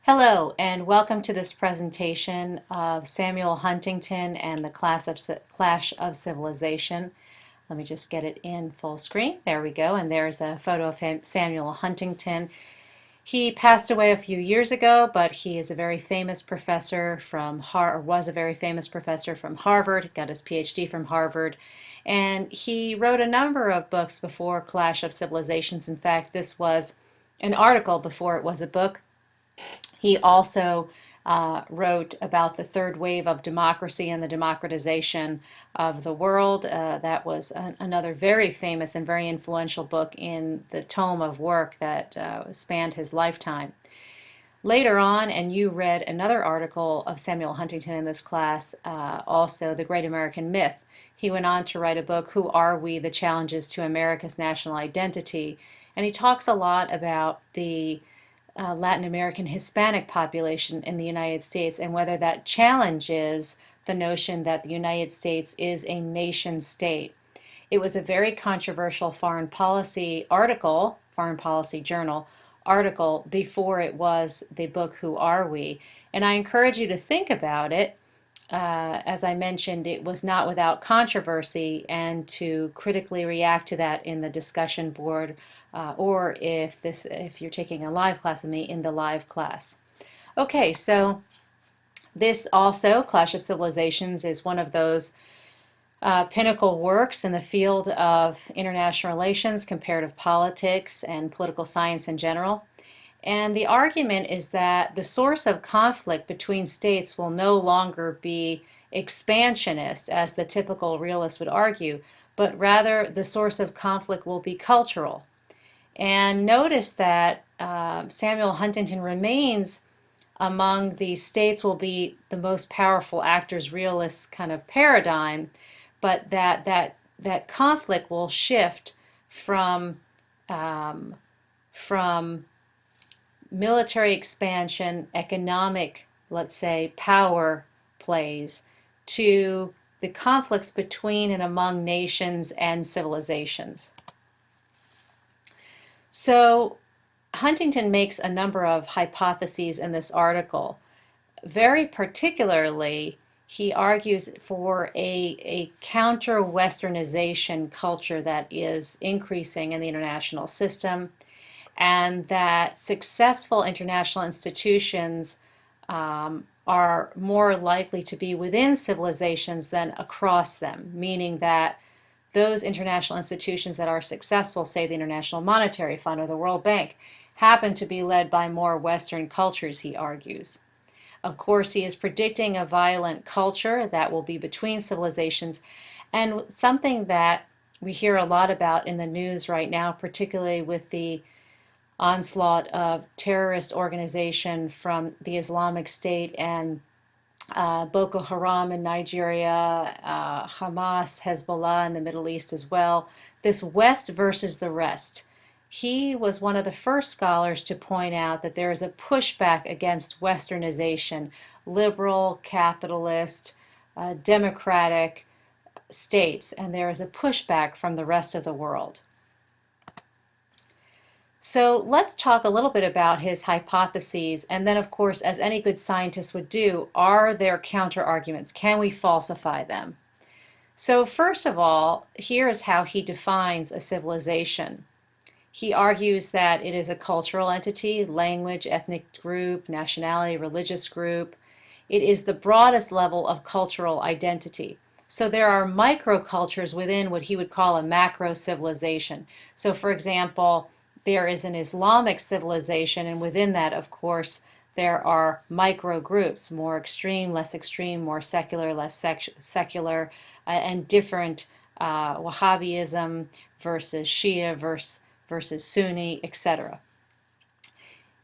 Hello, and welcome to this presentation of Samuel Huntington and the Clash of Civilization. Let me just get it in full screen. There we go, and there's a photo of Samuel Huntington. He passed away a few years ago, but he is a very famous professor was a very famous professor from Harvard, got his PhD from Harvard, and he wrote a number of books before Clash of Civilizations. In fact, this was an article before it was a book. He also wrote about the third wave of democracy and the democratization of the world. That was another very famous and very influential book in the tome of work that spanned his lifetime. Later on, and you read another article of Samuel Huntington in this class, also The Great American Myth. He went on to write a book, Who Are We? The Challenges to America's National Identity. And he talks a lot about the Latin American Hispanic population in the United States and whether that challenges the notion that the United States is a nation state. It was a very controversial foreign policy article, foreign policy journal article, before it was the book Who Are We? And I encourage you to think about it. As I mentioned, it was not without controversy, and to critically react to that in the discussion board, or if you're taking a live class with me, in the live class. Okay, so this also, Clash of Civilizations, is one of those pinnacle works in the field of international relations, comparative politics, and political science in general. And the argument is that the source of conflict between states will no longer be expansionist, as the typical realist would argue, but rather the source of conflict will be cultural. And notice that Samuel Huntington remains among the states will be the most powerful actors realist kind of paradigm, but that conflict will shift from military expansion, economic, let's say, power plays, to the conflicts between and among nations and civilizations. So Huntington makes a number of hypotheses in this article. Very particularly, he argues for a counter-Westernization culture that is increasing in the international system, and that successful international institutions are more likely to be within civilizations than across them, meaning that those international institutions that are successful, say the International Monetary Fund or the World Bank, happen to be led by more Western cultures, he argues. Of course, he is predicting a violent culture that will be between civilizations, and something that we hear a lot about in the news right now, particularly with the onslaught of terrorist organization from the Islamic State and Boko Haram in Nigeria, Hamas, Hezbollah in the Middle East as well. This West versus the rest. He was one of the first scholars to point out that there is a pushback against Westernization, liberal, capitalist, democratic states, and there is a pushback from the rest of the world. So let's talk a little bit about his hypotheses, and then, of course, as any good scientist would do, are there counter-arguments? Can we falsify them? So first of all, here is how he defines a civilization. He argues that it is a cultural entity, language, ethnic group, nationality, religious group. It is the broadest level of cultural identity. So there are microcultures within what he would call a macro civilization. So for example, there is an Islamic civilization, and within that, of course, there are micro groups, more extreme, more secular, less secular, and different Wahhabism versus Shia versus Sunni, etc.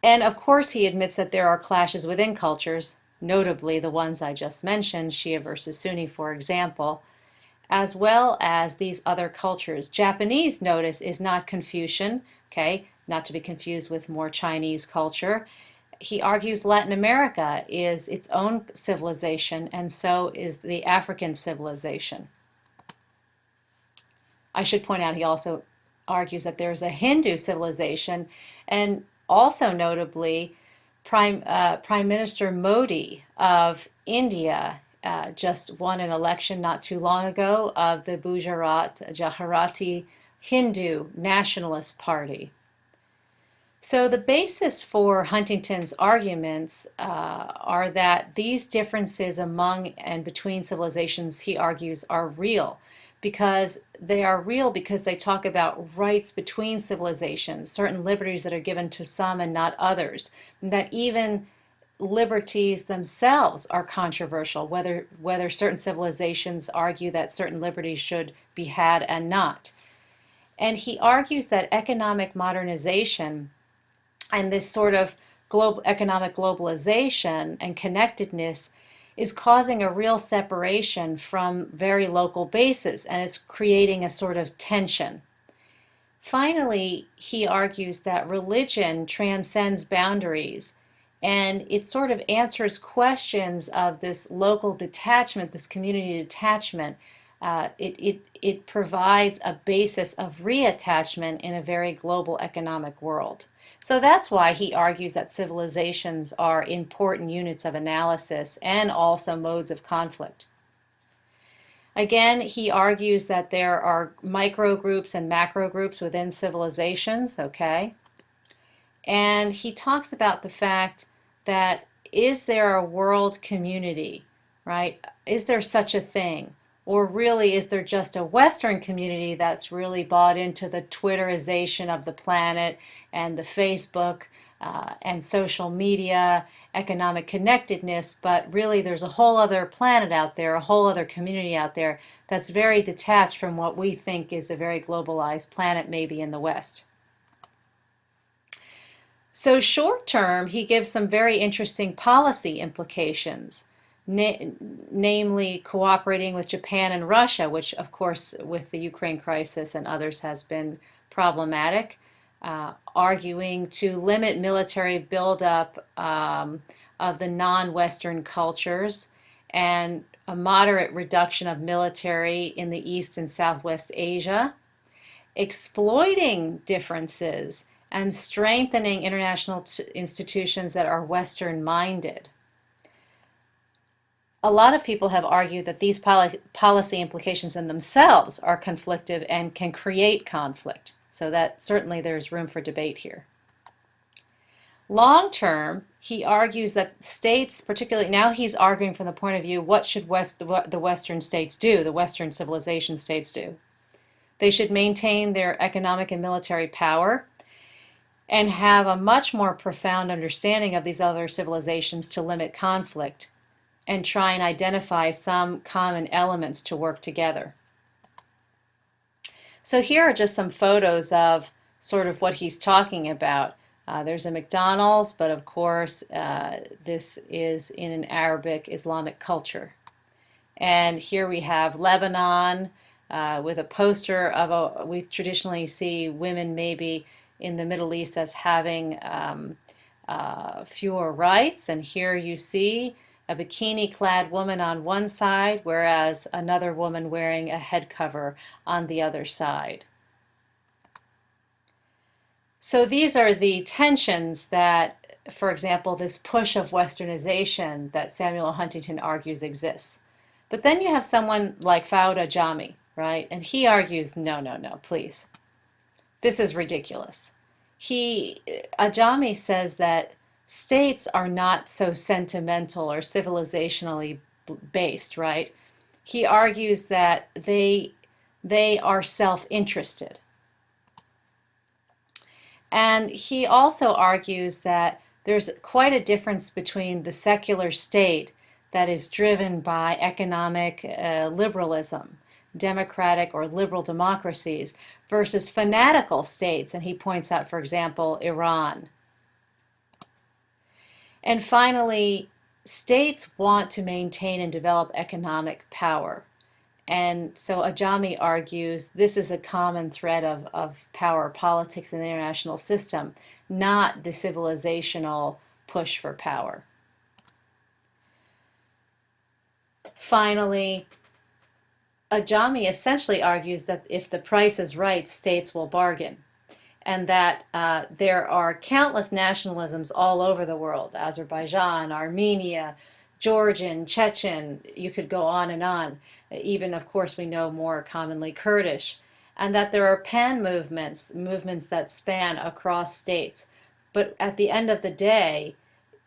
And of course, he admits that there are clashes within cultures, notably the ones I just mentioned, Shia versus Sunni, for example, as well as these other cultures. Japanese, notice, is not Confucian, okay, not to be confused with more Chinese culture. He argues Latin America is its own civilization, and so is the African civilization. I should point out he also argues that there's a Hindu civilization, and also notably Prime Minister Modi of India just won an election not too long ago of the Gujarati Hindu Nationalist Party. So the basis for Huntington's arguments are that these differences among and between civilizations, he argues, are real. Because they are real because they talk about rights between civilizations, certain liberties that are given to some and not others, and that even liberties themselves are controversial, whether certain civilizations argue that certain liberties should be had and not. And he argues that economic modernization and this sort of economic globalization and connectedness is causing a real separation from very local bases, and it's creating a sort of tension. Finally, he argues that religion transcends boundaries, and it sort of answers questions of this local detachment, this community detachment. It provides a basis of reattachment in a very global economic world. So that's why he argues that civilizations are important units of analysis and also modes of conflict. Again, he argues that there are micro groups and macro groups within civilizations, okay? And he talks about the fact that is there a world community, right? Is there such a thing? Or really, is there just a Western community that's really bought into the Twitterization of the planet and the Facebook and social media, economic connectedness, but really there's a whole other planet out there, a whole other community out there that's very detached from what we think is a very globalized planet, maybe in the West. So short term, he gives some very interesting policy implications. Namely cooperating with Japan and Russia, which of course with the Ukraine crisis and others has been problematic, arguing to limit military buildup of the non-Western cultures and a moderate reduction of military in the East and Southwest Asia, exploiting differences and strengthening international institutions that are Western-minded. A lot of people have argued that these policy implications in themselves are conflictive and can create conflict. So that certainly there's room for debate here. Long term, he argues that states, particularly now he's arguing from the point of view, what should the Western states do, the Western civilization states do? They should maintain their economic and military power and have a much more profound understanding of these other civilizations to limit conflict, and try and identify some common elements to work together. So here are just some photos of sort of what he's talking about. There's a McDonald's, but of course this is in an Arabic Islamic culture. And here we have Lebanon with a poster of we traditionally see women maybe in the Middle East as having fewer rights, and here you see a bikini-clad woman on one side, whereas another woman wearing a head cover on the other side. So these are the tensions that, for example, this push of westernization that Samuel Huntington argues exists. But then you have someone like Fouad Ajami, right? And he argues, no, no, no, please. This is ridiculous. Ajami says that states are not so sentimental or civilizationally based, right? He argues that they are self-interested. And he also argues that there's quite a difference between the secular state that is driven by economic liberalism, democratic or liberal democracies, versus fanatical states. And he points out, for example, Iran. And finally, states want to maintain and develop economic power. And so Ajami argues this is a common thread of power politics in the international system, not the civilizational push for power. Finally, Ajami essentially argues that if the price is right, states will bargain. and that there are countless nationalisms all over the world: Azerbaijan, Armenia, Georgian, Chechen, you could go on and on. Even, of course, we know more commonly Kurdish. And that there are pan movements, movements that span across states. But at the end of the day,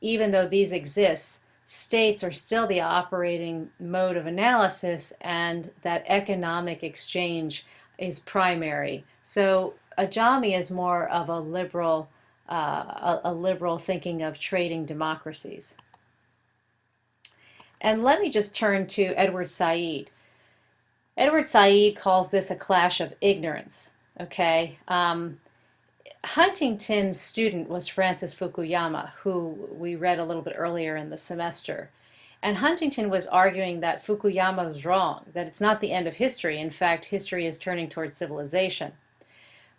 even though these exist, states are still the operating mode of analysis, and that economic exchange is primary. So Ajami is more of a liberal thinking of trading democracies. And let me just turn to Edward Said. Edward Said calls this a clash of ignorance. Okay, Huntington's student was Francis Fukuyama, who we read a little bit earlier in the semester. And Huntington was arguing that Fukuyama was wrong, that it's not the end of history. In fact, history is turning towards civilization.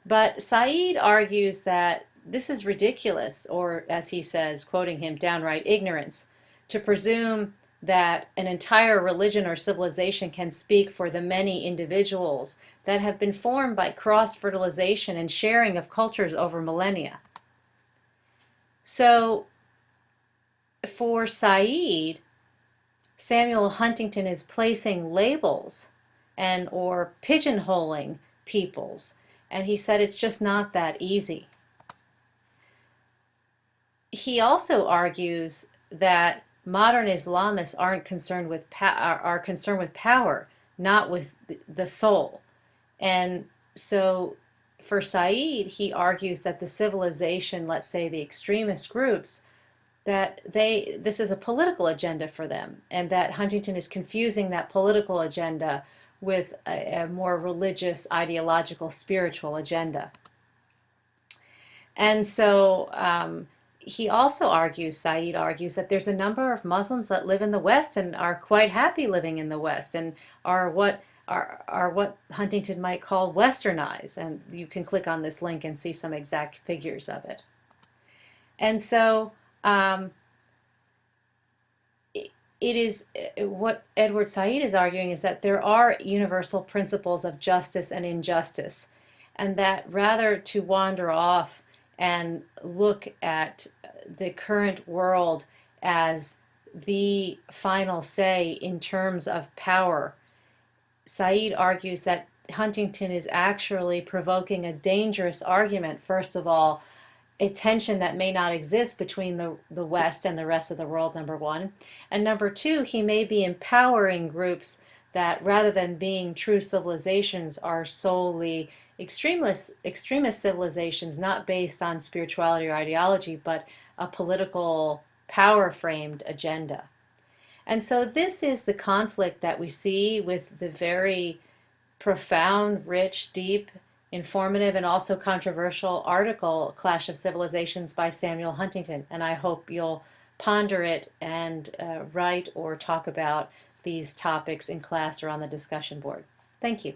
But Said argues that this is ridiculous, or as he says, quoting him, downright ignorance, to presume that an entire religion or civilization can speak for the many individuals that have been formed by cross-fertilization and sharing of cultures over millennia. So for Said, Samuel Huntington is placing labels and or pigeonholing peoples, and he said it's just not that easy. He also argues that modern Islamists aren't concerned with are concerned with power, not with the soul. And so for Said, he argues that the civilization, let's say the extremist groups, that this is a political agenda for them, and that Huntington is confusing that political agenda with a more religious, ideological, spiritual agenda. And so he also argues, Said argues, that there's a number of Muslims that live in the West and are quite happy living in the West, and are what Huntington might call westernized. And you can click on this link and see some exact figures of it. And so it is what Edward Said is arguing is that there are universal principles of justice and injustice, and that rather to wander off and look at the current world as the final say in terms of power, Said argues that Huntington is actually provoking a dangerous argument. First of all, a tension that may not exist between the West and the rest of the world, number one. And number two, he may be empowering groups that, rather than being true civilizations, are solely extremist civilizations, not based on spirituality or ideology, but a political power-framed agenda. And so this is the conflict that we see with the very profound, rich, deep, informative, and also controversial article, Clash of Civilizations by Samuel Huntington. And I hope you'll ponder it and write or talk about these topics in class or on the discussion board. Thank you.